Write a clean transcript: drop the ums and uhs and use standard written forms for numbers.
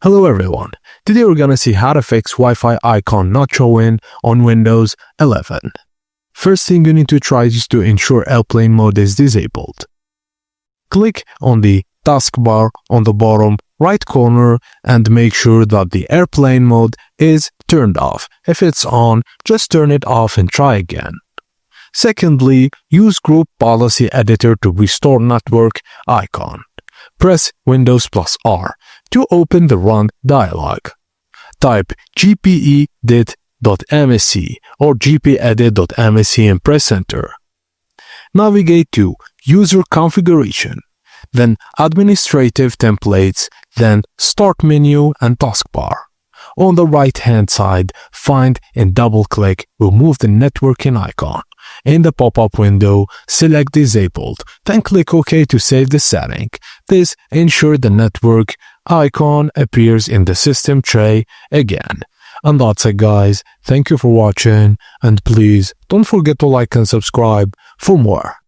Hello everyone, today we're gonna see how to fix Wi-Fi icon not showing on Windows 11. First thing you need to try is to ensure airplane mode is disabled. Click on the taskbar on the bottom right corner and make sure that the airplane mode is turned off. If it's on, just turn it off and try again. Secondly, use Group Policy Editor to restore network icon. Press Windows plus R to open the Run dialog. Type gpedit.msc or gpedit.msc and press Enter. Navigate to User Configuration, then Administrative Templates, then Start Menu and Taskbar. On the right-hand side, find and double-click Remove the networking icon. In the pop-up window, select Disabled, then click OK to save the setting. This ensures the network icon appears in the system tray again. And that's it guys, thank you for watching and please don't forget to like and subscribe for more.